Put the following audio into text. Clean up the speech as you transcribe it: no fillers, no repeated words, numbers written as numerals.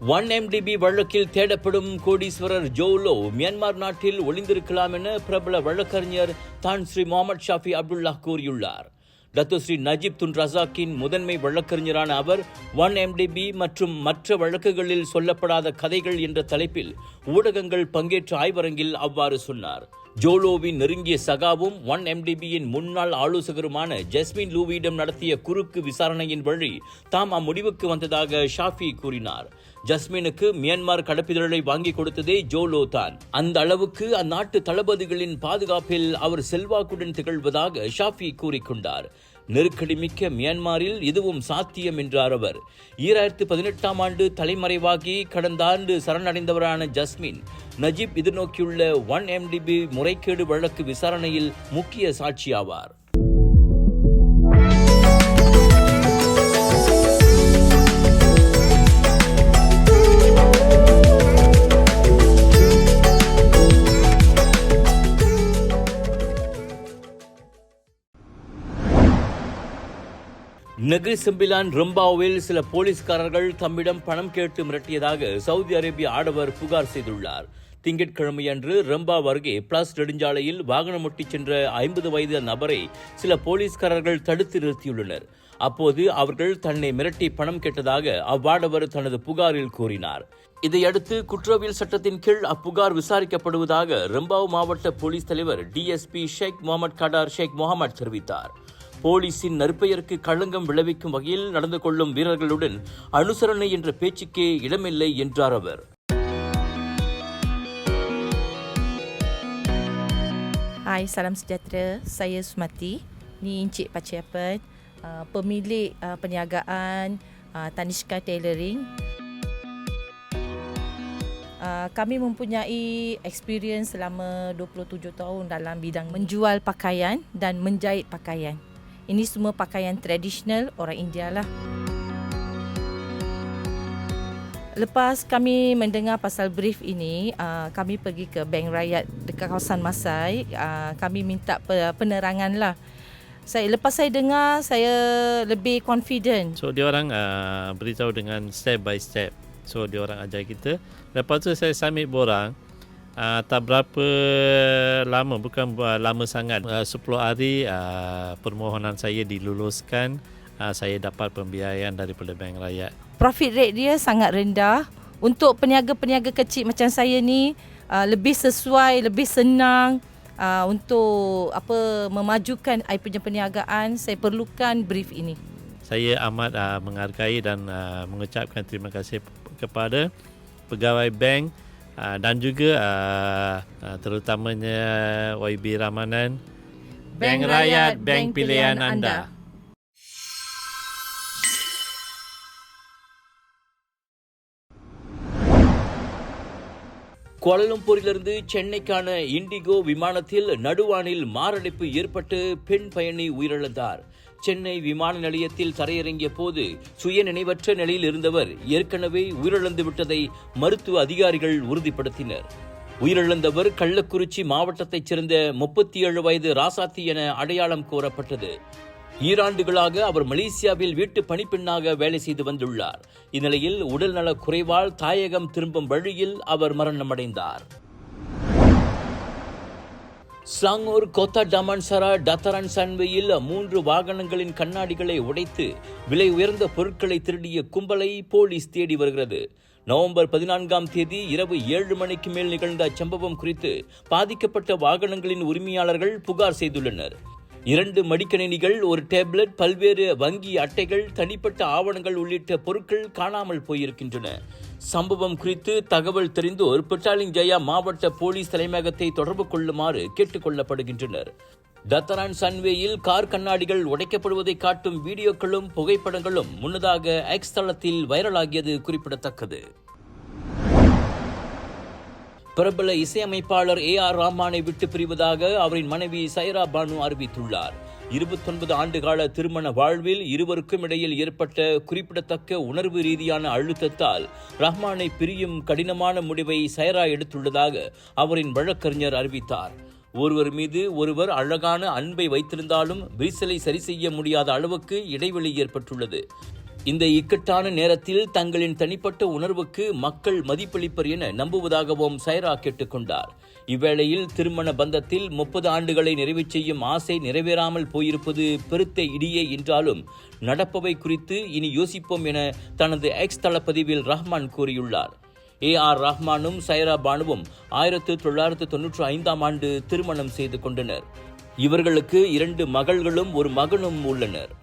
1MDB வழக்கில் தேடப்படும் கோடீஸ்வரர் Zolo Myanmar நாட்டில் ஒளிந்திருக்கலாம் என பிரபல வழக்கறிஞர் தான் ஸ்ரீ முகமது ஷாஃபி அப்துல்லா கூறியுள்ளார். டத்தோஸ்ரீ நஜீப் துன் ரசாக்கின் முதன்மை வழக்கறிஞரான அவர் 1MDB மற்றும் மற்ற வழக்குகளில் சொல்லப்படாத கதைகள் என்ற தலைப்பில் ஊடகங்கள் பங்கேற்ற ஆய்வரங்கில் அவ்வாறு சொன்னார். ஜோலோவின் நெருங்கிய சகாவும் 1MDBயின் முன்னாள் ஆலோசகருமான ஜஸ்மின் லூவியிடம் நடத்திய குறுக்கு விசாரணையின் வழி தாம் அம்முடிவுக்கு வந்ததாக ஷாஃபி கூறினார். ஜஸ்மினுக்கு மியான்மர் கடப்பிதழை வாங்கி கொடுத்ததே ஜோலோ தான். அந்த அளவுக்கு அந்நாட்டு தளபதிகளின் பாதுகாப்பில் அவர் செல்வாக்குடன் திகழ்வதாக ஷாஃபி கூறிக்கொண்டார். நெருக்கடி மிக்க மியான்மரில் இதுவும் சாத்தியம் என்றார் அவர். 2018ஆம் ஆண்டு தலைமறைவாகி கடந்த ஆண்டு சரணடைந்தவரான ஜஸ்மின் நஜீப் எதிர்நோக்கியுள்ள 1MDB முறைகேடு வழக்கு விசாரணையில் முக்கிய சாட்சியாவார். நெகிரி செம்பிலான் ரம்பாவில் சில போலீஸ்காரர்கள் தம்மிடம் பணம் கேட்டு மிரட்டியதாக சவுதி அரேபிய ஆடவர் புகார் செய்துள்ளார். திங்கட்கிழமையன்று ரம்பா அருகே பிளஸ் நெடுஞ்சாலையில் வாகனம் ஒட்டிச் சென்ற 50 வயது நபரை சில போலீஸ்காரர்கள் தடுத்து நிறுத்தியுள்ளனர். அப்போது அவர்கள் தன்னை மிரட்டி பணம் கேட்டதாக அவ்வாடவர் தனது புகாரில் கூறினார். இதையடுத்து குற்றவியல் சட்டத்தின் கீழ் அப்புகார் விசாரிக்கப்படுவதாக ரம்பாவ் மாவட்ட போலீஸ் தலைவர் DSP ஷேக் முகமது கடார் ஷேக் முகமது தெரிவித்தார். போலீசின் நற்பெயருக்கு களங்கம் விளைவிக்கும் வகையில் நடந்து கொள்ளும் வீரர்களுடன் அனுசரணை என்ற பேச்சுக்கே இடமில்லை என்றார் அவர். Hai, salam sejahtera. Saya Sumati. Ni Encik Paciapan, pemilik perniagaan Tanishka Tailoring. Kami mempunyai experience selama 27 tahun dalam bidang menjual pakaian dan menjahit pakaian. Ini semua pakaian tradisional orang India lah. Lepas kami mendengar pasal brief ini, kami pergi ke Bank Rakyat dekat kawasan Masai. Kami minta penerangan lah. Lepas saya dengar, saya lebih confident. So dia orang beritahu dengan step by step. So dia orang ajar kita. Lepas tu saya submit borang. Tak berapa lama, bukan lama sangat, 10 hari permohonan saya diluluskan. Saya dapat pembiayaan daripada Bank Rakyat. Profit rate dia sangat rendah. Untuk peniaga-peniaga kecil macam saya ni, lebih sesuai, lebih senang untuk memajukan saya punya perniagaan. Saya perlukan brief ini. Saya amat menghargai dan mengucapkan terima kasih kepada pegawai bank dan juga terutamanya YB Ramanan. Bank Rakyat, bank pilihan anda. கோலாலம்பூரிலிருந்து சென்னைக்கான இண்டிகோ விமானத்தில் நடுவானில் மாரடைப்பு ஏற்பட்டு பெண் பயணி உயிரிழந்தார். சென்னை விமான நிலையத்தில் தரையிறங்கிய போது சுய நினைவற்ற நிலையில் இருந்தவர் ஏற்கனவே உயிரிழந்து விட்டதை மருத்துவ அதிகாரிகள் உறுதிப்படுத்தினர். உயிரிழந்தவர் கள்ளக்குறிச்சி மாவட்டத்தைச் சேர்ந்த 37 வயது ராசாத்தி என அடையாளம் கூறப்பட்டது. ஈராண்டுகளாக அவர் மலேசியாவில் வீட்டு பணிப்பெண்ணாக வேலை செய்து வந்துள்ளார். இந்நிலையில் உடல்நலக் குறைவால் தாயகம் திரும்பும் வழியில் அவர் மரணமடைந்தார். ஸ்லாங்கூர் கோத்தா டமான்சரா டத்தரான் சன்வேயில் 3 வாகனங்களின் கண்ணாடிகளை உடைத்து விலை உயர்ந்த பொருட்களை திருடிய கும்பலை போலீஸ் தேடி வருகிறது. நவம்பர் 14ஆம் தேதி இரவு 7 மணிக்கு மேல் நிகழ்ந்த சம்பவம் குறித்து பாதிக்கப்பட்ட வாகனங்களின் உரிமையாளர்கள் புகார் செய்துள்ளனர். 2 மடிக்கணினிகள், ஒரு டேப்லெட், பல்வேறு வங்கி அட்டைகள், தனிப்பட்ட ஆவணங்கள் உள்ளிட்ட பொருட்கள் காணாமல் போயிருக்கின்றன. சம்பவம் குறித்து தகவல் தெரிந்தோர் பெட்டாலிங் ஜயா மாவட்ட போலீஸ் தலைமையகத்தை தொடர்பு கொள்ளுமாறு கேட்டுக் கொள்ளப்படுகின்றனர். டத்தரான் சன்வேயில் கார் கண்ணாடிகள் உடைக்கப்படுவதை காட்டும் வீடியோக்களும் புகைப்படங்களும் முன்னதாக எக்ஸ் தளத்தில் வைரலாகியது குறிப்பிடத்தக்கது. பிரபல இசையமைப்பாளர் AR ரஹ்மானை விட்டு பிரிவதாக அவரின் மனைவி சைரா பானு அறிவித்துள்ளார். 29 ஆண்டுகால திருமண வாழ்வில் இருவருக்கும் இடையில் ஏற்பட்ட குறிப்பிடத்தக்க உணர்வு ரீதியான அழுத்தத்தால் ரஹ்மானை பிரியும் கடினமான முடிவை சைரா எடுத்துள்ளதாக அவரின் வழக்கறிஞர் அறிவித்தார். ஒருவர் மீது ஒருவர் அழகான அன்பை வைத்திருந்தாலும் விரிசலை சரி செய்ய முடியாத அளவுக்கு இடைவெளி ஏற்பட்டுள்ளது. இந்த இக்கட்டான நேரத்தில் தங்களின் தனிப்பட்ட உணர்வுக்கு மக்கள் மதிப்பளிப்பர் என நம்புவதாகவும் சைரா கேட்டுக்கொண்டார். இவ்வேளையில் திருமண பந்தத்தில் 30 ஆண்டுகளை நிறைவு செய்யும் ஆசை நிறைவேறாமல் போயிருப்பது பெருத்த இடியே என்றாலும் நடப்பவை குறித்து இனி யோசிப்போம் என தனது எக்ஸ் தளப்பதிவில் ரஹ்மான் கூறியுள்ளார். ஏஆர் ரஹ்மானும் சைரா பானுவும் 1995ஆம் ஆண்டு திருமணம் செய்து கொண்டனர். இவர்களுக்கு 2 மகள்களும் 1 மகனும் உள்ளனர்.